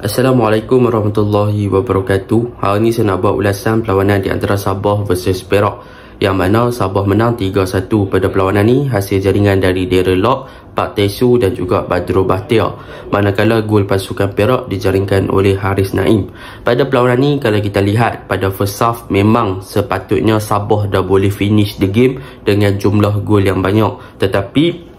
Assalamualaikum warahmatullahi wabarakatuh. Hari ini saya nak buat ulasan perlawanan di antara Sabah versus Perak, yang mana Sabah menang 3-1 pada perlawanan ni hasil jaringan dari Darren Lock, Pak Tesu dan juga Badrul Bahtiar. Manakala gol pasukan Perak dijaringkan oleh Haris Naim. Pada perlawanan ni kalau kita lihat pada first half, memang sepatutnya Sabah dah boleh finish the game dengan jumlah gol yang banyak. Tetapi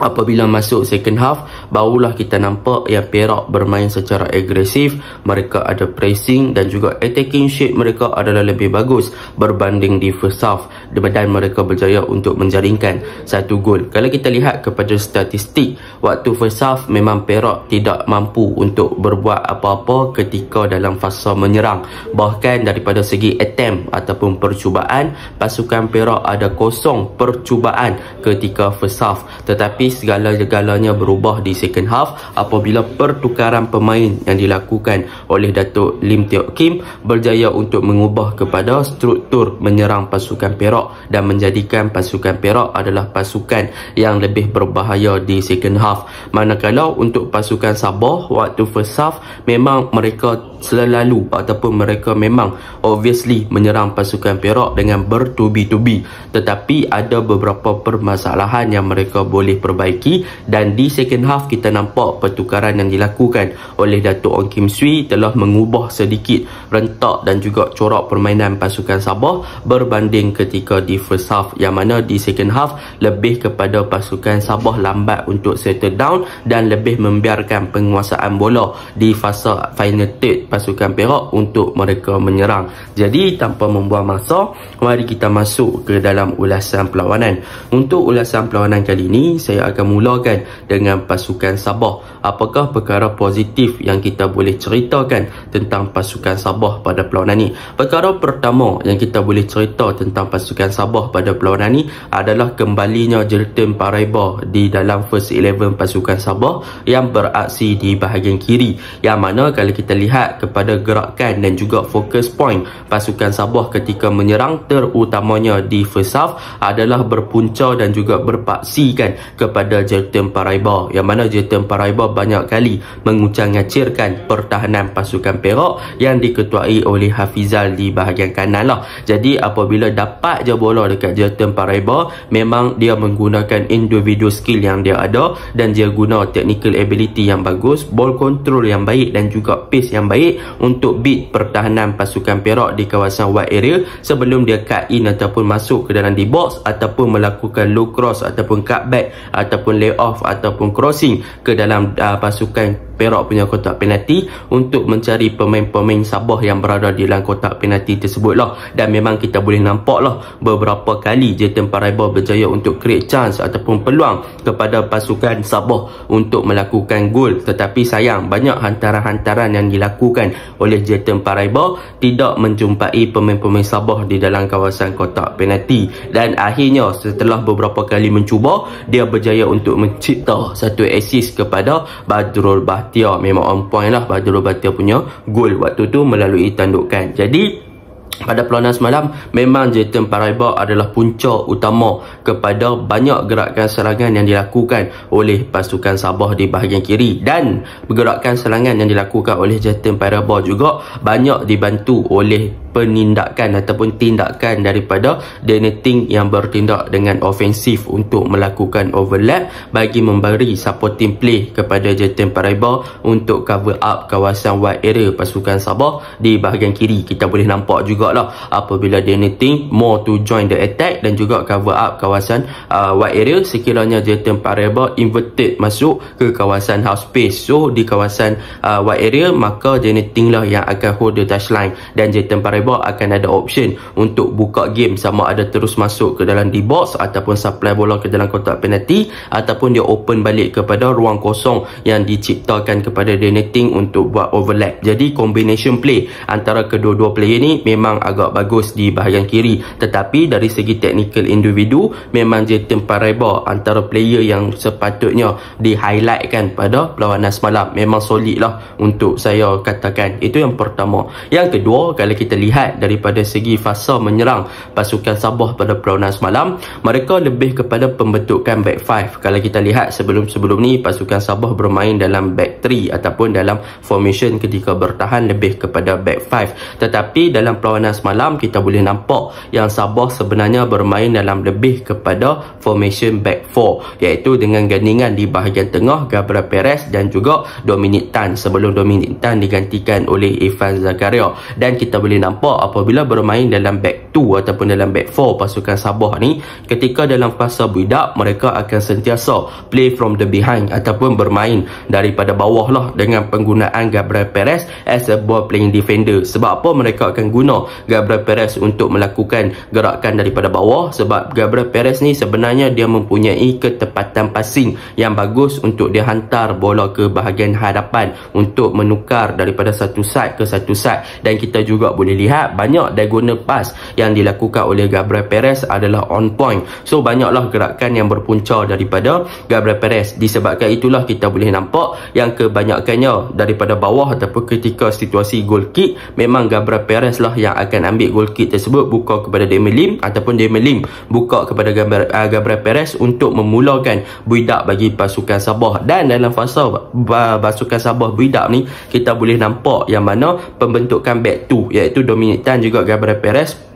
apabila masuk second half, barulah kita nampak yang Perak bermain secara agresif. Mereka ada pressing dan juga attacking shape mereka adalah lebih bagus berbanding di first half, dan mereka berjaya untuk menjaringkan satu gol. Kalau kita lihat kepada statistik, waktu first half memang Perak tidak mampu untuk berbuat apa-apa ketika dalam fasa menyerang. Bahkan daripada segi attempt ataupun percubaan, pasukan Perak ada 0 percubaan ketika first half. Tetapi segala-galanya berubah di second half apabila pertukaran pemain yang dilakukan oleh Datuk Lim Teoc Kim berjaya untuk mengubah kepada struktur menyerang pasukan Perak dan menjadikan pasukan Perak adalah pasukan yang lebih berbahaya di second half. Manakala untuk pasukan Sabah, waktu first half memang mereka selalu ataupun mereka memang obviously menyerang pasukan Perak dengan bertubi-tubi, tetapi ada beberapa permasalahan yang mereka boleh perbaiki, dan di second half kita nampak pertukaran yang dilakukan oleh Datuk Ong Kim Swee telah mengubah sedikit rentak dan juga corak permainan pasukan Sabah berbanding ketika di first half, yang mana di second half lebih kepada pasukan Sabah lambat untuk settle down dan lebih membiarkan penguasaan bola di fasa final third pasukan Perak untuk mereka menyerang. Jadi tanpa membuang masa, mari kita masuk ke dalam ulasan perlawanan. Untuk ulasan perlawanan kali ini, saya akan mulakan dengan pasukan Sabah. Apakah perkara positif yang kita boleh ceritakan tentang pasukan Sabah pada perlawanan ini? Perkara pertama yang kita boleh cerita tentang pasukan Sabah pada perlawanan ini adalah kembalinya Jelton Paraiba di dalam first 11 pasukan Sabah yang beraksi di bahagian kiri, yang mana kalau kita lihat kepada gerakan dan juga fokus point pasukan Sabah ketika menyerang, terutamanya di first half, adalah berpunca dan juga berpaksikan kepada Jelton Paraiba, yang mana Jelton Paraiba banyak kali mengucang-ngacirkan pertahanan pasukan Perak yang diketuai oleh Hafizal di bahagian kanan lah. Jadi apabila dapat je bola dekat Jelton Paraiba, memang dia menggunakan individual skill yang dia ada, dan dia guna technical ability yang bagus, ball control yang baik dan juga pace yang baik untuk beat pertahanan pasukan Perak di kawasan wide area sebelum dia cut in ataupun masuk ke dalam di box, ataupun melakukan low cross ataupun cutback ataupun lay off ataupun crossing ke dalam pasukan Perak punya kotak penalti untuk mencari pemain-pemain Sabah yang berada di dalam kotak penalti tersebut lah. Dan memang kita boleh nampak lah beberapa kali Jelton Paraiba berjaya untuk create chance ataupun peluang kepada pasukan Sabah untuk melakukan gol, tetapi sayang banyak hantaran-hantaran yang dilakukan oleh Jelton Paraiba tidak menjumpai pemain-pemain Sabah di dalam kawasan kotak penalti, dan akhirnya setelah beberapa kali mencuba, dia berjaya untuk mencipta satu assist kepada Badrul Bahtiar. Memang on point lah Badrul Bahtiar punya gol waktu tu melalui tandukan. Jadi pada perlawanan semalam, memang Jelton Paraiba adalah punca utama kepada banyak gerakan serangan yang dilakukan oleh pasukan Sabah di bahagian kiri, dan gerakan serangan yang dilakukan oleh Jelton Paraiba juga banyak dibantu oleh penindakan ataupun tindakan daripada Deneting yang bertindak dengan ofensif untuk melakukan overlap bagi memberi supporting play kepada Jelton Paraiba untuk cover up kawasan wide area pasukan Sabah di bahagian kiri. Kita boleh nampak jugalah apabila Deneting more to join the attack dan juga cover up kawasan wide area, sekiranya Jelton Paraiba inverted masuk ke kawasan half space. So di kawasan wide area, maka Deneting lah yang akan hold the touchline, dan Jelton Paraiba akan ada option untuk buka game, sama ada terus masuk ke dalam D box ataupun supply bola ke dalam kotak penalti, ataupun dia open balik kepada ruang kosong yang diciptakan kepada Deneting untuk buat overlap. Jadi combination play antara kedua-dua player ni memang agak bagus di bahagian kiri, tetapi dari segi technical individu, memang Jelton Paraiba antara player yang sepatutnya di-highlightkan pada perlawanan semalam. Memang solid lah untuk saya katakan. Itu yang pertama. Yang kedua, kalau kita lihat lihat daripada segi fasa menyerang pasukan Sabah pada perlawanan semalam, mereka lebih kepada pembentukan back 5. Kalau kita lihat sebelum-sebelum ni pasukan Sabah bermain dalam back 3 ataupun dalam formation ketika bertahan lebih kepada back 5. Tetapi dalam perlawanan semalam kita boleh nampak yang Sabah sebenarnya bermain dalam lebih kepada formation back 4, iaitu dengan gandingan di bahagian tengah Gabriel Perez dan juga Dominic Tan sebelum Dominic Tan digantikan oleh Irfan Zakaria. Dan kita boleh nampak apabila bermain dalam back 2 ataupun dalam back 4 pasukan Sabah ni, ketika dalam fasa build-up mereka akan sentiasa play from the behind ataupun bermain daripada bawah lah dengan penggunaan Gabriel Perez as a ball playing defender. Sebab apa mereka akan guna Gabriel Perez untuk melakukan gerakan daripada bawah? Sebab Gabriel Perez ni sebenarnya dia mempunyai ketepatan passing yang bagus untuk dia hantar bola ke bahagian hadapan untuk menukar daripada satu side ke satu side. Dan kita juga boleh lihat banyak diagonal pass yang dilakukan oleh Gabriel Perez adalah on point. So banyaklah gerakan yang berpunca daripada Gabriel Perez. Disebabkan itulah kita boleh nampak yang kebanyakannya daripada bawah ataupun ketika situasi goal kick, memang Gabriel Perez lah yang akan ambil goal kick tersebut, buka kepada Damien Lim ataupun Damien Lim buka kepada Gabriel Perez untuk memulakan build-up bagi pasukan Sabah. Dan dalam fasa pasukan Sabah build-up ni kita boleh nampak yang mana pembentukan back 2 iaitu Dominic Tan juga Gabriel Perez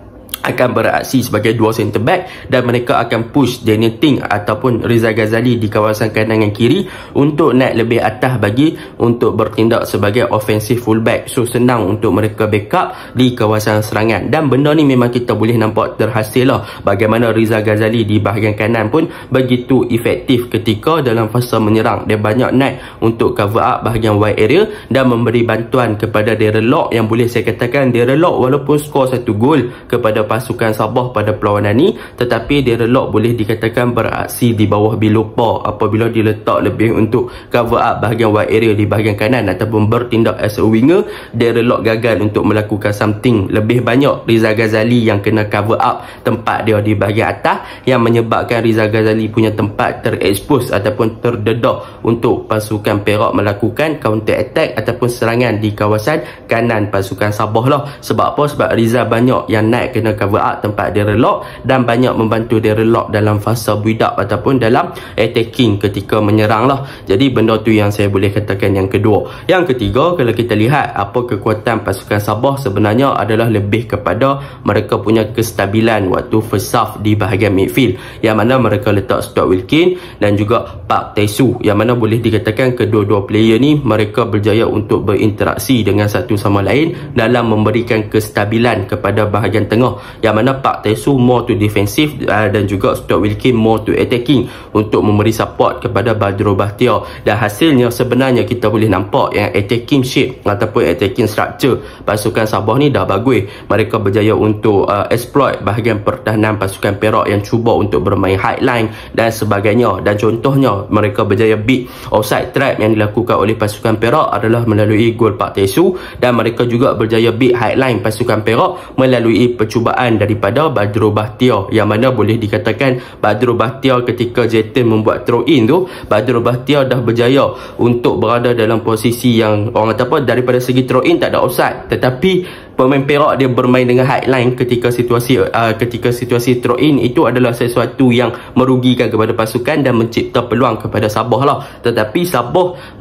akan beraksi sebagai dua center back dan mereka akan push Daniel Ting ataupun Riza Ghazali di kawasan kanan dan kiri untuk naik lebih atas bagi untuk bertindak sebagai offensive fullback. So senang untuk mereka backup di kawasan serangan, dan benda ni memang kita boleh nampak terhasil lah bagaimana Riza Ghazali di bahagian kanan pun begitu efektif ketika dalam fasa menyerang. Dia banyak naik untuk cover up bahagian wide area dan memberi bantuan kepada Darren Lock, yang boleh saya katakan Darren Lock walaupun skor 1 gol kepada pasukan Sabah pada perlawanan ni, tetapi Darren Lock boleh dikatakan beraksi di bawah below par apabila diletak lebih untuk cover up bahagian wide area di bahagian kanan ataupun bertindak as a winger. Darren Lock gagal untuk melakukan something lebih banyak. Riza Ghazali yang kena cover up tempat dia di bahagian atas, yang menyebabkan Riza Ghazali punya tempat terekspos ataupun terdedah untuk pasukan Perak melakukan counter attack ataupun serangan di kawasan kanan pasukan Sabah lah. Sebab apa? Sebab Riza banyak yang naik kena cover up tempat Darren Lock dan banyak membantu Darren Lock dalam fasa build up ataupun dalam attacking ketika menyerang lah. Jadi benda tu yang saya boleh katakan yang kedua. Yang ketiga, kalau kita lihat apa kekuatan pasukan Sabah sebenarnya adalah lebih kepada mereka punya kestabilan waktu first half di bahagian midfield, yang mana mereka letak Stuart Wilkin dan juga Park Tae-soo, yang mana boleh dikatakan kedua-dua player ni mereka berjaya untuk berinteraksi dengan satu sama lain dalam memberikan kestabilan kepada bahagian tengah, yang mana Park Tae-soo more to defensive dan juga Stuart Wilkin more to attacking untuk memberi support kepada Badro Bahtiar. Dan hasilnya sebenarnya kita boleh nampak yang attacking shape ataupun attacking structure pasukan Sabah ni dah bagus. Mereka berjaya untuk exploit bahagian pertahanan pasukan Perak yang cuba untuk bermain high line dan sebagainya. Dan contohnya mereka berjaya beat offside trap yang dilakukan oleh pasukan Perak adalah melalui gol Park Tae-soo, dan mereka juga berjaya beat high line pasukan Perak melalui percubaan daripada Badro Bahtiar, yang mana boleh dikatakan Badro Bahtiar ketika Jayton membuat throw in tu, Badro Bahtiar dah berjaya untuk berada dalam posisi yang orang kata apa, daripada segi throw in tak ada offside, tetapi pemain Perak dia bermain dengan high line ketika situasi throw in itu adalah sesuatu yang merugikan kepada pasukan dan mencipta peluang kepada Sabah lah. Tetapi Sabah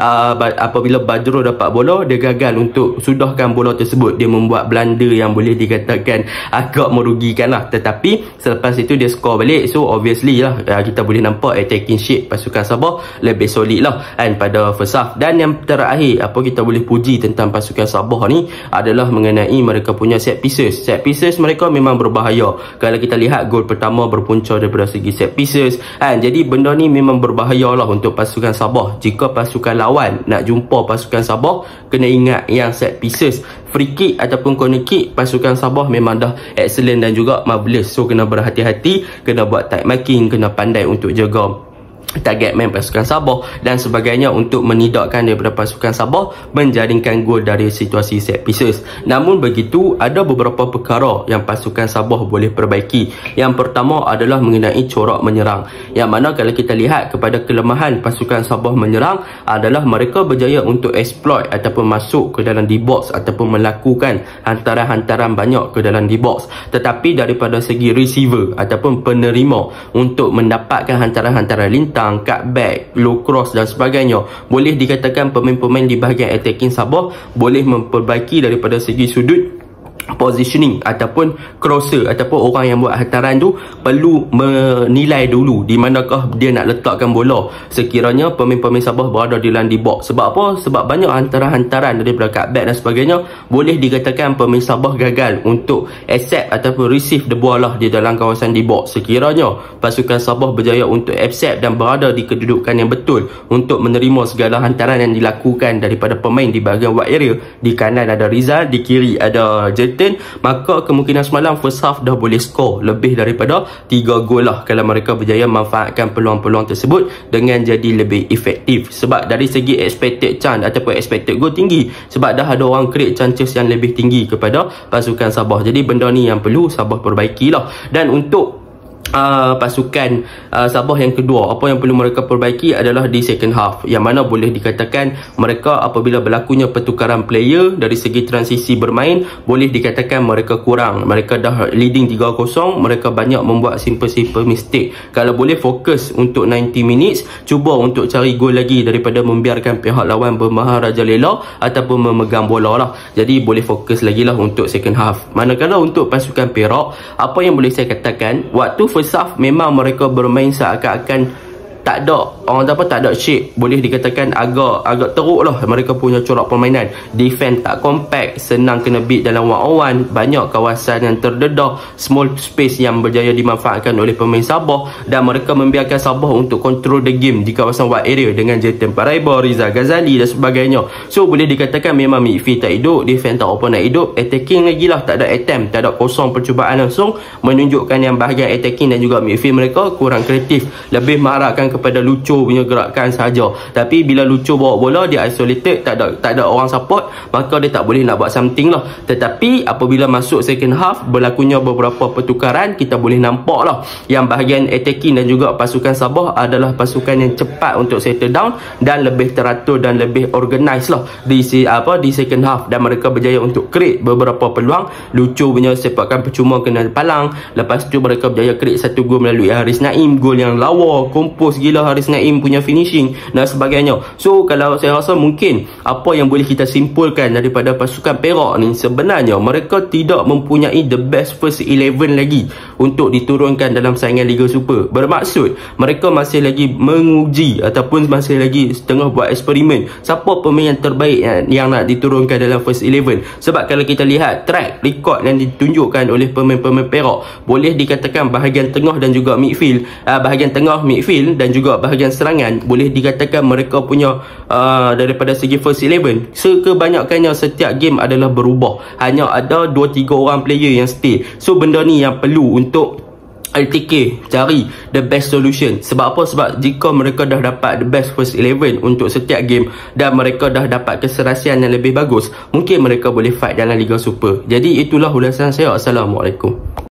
apabila Badro dapat bola, dia gagal untuk sudahkan bola tersebut. Dia membuat blunder yang boleh dikatakan agak merugikan lah. Tetapi selepas itu dia skor balik. So obviously lah kita boleh nampak attacking shape pasukan Sabah lebih solid lah kan pada first half. Dan yang terakhir apa kita boleh puji tentang pasukan Sabah ni adalah mengenai mereka punya set pieces. Set pieces mereka memang berbahaya. Kalau kita lihat gol pertama berpunca daripada segi set pieces kan. Jadi benda ni memang berbahaya lah untuk pasukan Sabah. Jika pasukan lawan nak jumpa pasukan Sabah, kena ingat yang set pieces, free kick ataupun corner kick pasukan Sabah memang dah excellent dan juga marvelous. So kena berhati-hati, kena buat tight marking, kena pandai untuk jaga target man pasukan Sabah dan sebagainya untuk menidakkan daripada pasukan Sabah menjaringkan gol dari situasi set pieces. Namun begitu, ada beberapa perkara yang pasukan Sabah boleh perbaiki. Yang pertama adalah mengenai corak menyerang, yang mana kalau kita lihat kepada kelemahan pasukan Sabah menyerang adalah mereka berjaya untuk exploit ataupun masuk ke dalam D-box ataupun melakukan hantaran-hantaran banyak ke dalam D-box. Tetapi daripada segi receiver ataupun penerima untuk mendapatkan hantaran-hantaran lintang, cutback, low cross dan sebagainya, boleh dikatakan pemain-pemain di bahagian attacking Sabah boleh memperbaiki daripada segi sudut positioning ataupun crosser ataupun orang yang buat hantaran tu perlu menilai dulu di manakah dia nak letakkan bola sekiranya pemain-pemain Sabah berada di dalam D-box. Sebab apa? Sebab banyak hantaran-hantaran daripada cutback dan sebagainya boleh dikatakan pemain Sabah gagal untuk accept ataupun receive the bola di dalam kawasan D-box. Sekiranya pasukan Sabah berjaya untuk accept dan berada di kedudukan yang betul untuk menerima segala hantaran yang dilakukan daripada pemain di bahagian wide area, di kanan ada Rizal, di kiri ada maka kemungkinan semalam first half dah boleh skor lebih daripada 3 gol lah kalau mereka berjaya memanfaatkan peluang-peluang tersebut dengan jadi lebih efektif. Sebab dari segi expected chance ataupun expected goal tinggi, sebab dah ada orang create chances yang lebih tinggi kepada pasukan Sabah. Jadi benda ni yang perlu Sabah perbaiki lah. Dan untuk pasukan Sabah yang kedua, apa yang perlu mereka perbaiki adalah di second half, yang mana boleh dikatakan mereka apabila berlakunya pertukaran player dari segi transisi bermain, boleh dikatakan mereka kurang. Mereka dah leading 3-0, mereka banyak membuat simple mistake. Kalau boleh fokus untuk 90 minutes, cuba untuk cari gol lagi daripada membiarkan pihak lawan bermaharajalela ataupun memegang bola lah. Jadi boleh fokus lagi lah untuk second half. Manakala untuk pasukan Perak, apa yang boleh saya katakan, waktu first half memang mereka bermain seakan-akan tak ada orang apa, tak ada shape. Boleh dikatakan agak teruk lah mereka punya corak permainan. Defense tak compact, senang kena beat dalam one-on-one, banyak kawasan yang terdedah, small space yang berjaya dimanfaatkan oleh pemain Sabah, dan mereka membiarkan Sabah untuk control the game di kawasan wide area dengan Jayden Paraiba, Rizal Ghazali dan sebagainya. So boleh dikatakan memang midfield tak hidup, defense tak apa nak hidup, attacking lagi lah tak ada attempt, tak ada kosong percubaan langsung, menunjukkan yang bahagian attacking dan juga midfield mereka kurang kreatif, lebih mengharapkan kepada Lucu punya gerakan saja. Tapi bila Lucu bawa bola, dia isolated, tak ada orang support, maka dia tak boleh nak buat something lah. Tetapi apabila masuk second half, berlakunya beberapa pertukaran, kita boleh nampak lah yang bahagian attacking dan juga pasukan Sabah adalah pasukan yang cepat untuk settle down dan lebih teratur dan lebih organised lah di second half, dan mereka berjaya untuk create beberapa peluang. Lucu punya sepakan percuma kena palang, lepas tu mereka berjaya create satu gol melalui Haris Naim, gol yang lawa, kompos gila Haris Naim punya finishing dan sebagainya. So kalau saya rasa mungkin apa yang boleh kita simpulkan daripada pasukan Perak ni, sebenarnya mereka tidak mempunyai the best first 11 lagi untuk diturunkan dalam saingan Liga Super. Bermaksud mereka masih lagi menguji ataupun masih lagi setengah buat eksperimen siapa pemain yang terbaik yang nak diturunkan dalam first 11. Sebab kalau kita lihat track record yang ditunjukkan oleh pemain-pemain Perak, boleh dikatakan bahagian tengah dan juga midfield, bahagian tengah midfield dan juga bahagian serangan, boleh dikatakan mereka punya daripada segi first 11 kebanyakannya setiap game adalah berubah, hanya ada 2-3 orang player yang stay. So benda ni yang perlu untuk LTK cari the best solution. Sebab apa? Sebab jika mereka dah dapat the best first 11 untuk setiap game dan mereka dah dapat keserasian yang lebih bagus, mungkin mereka boleh fight dalam Liga Super. Jadi itulah ulasan saya. Assalamualaikum.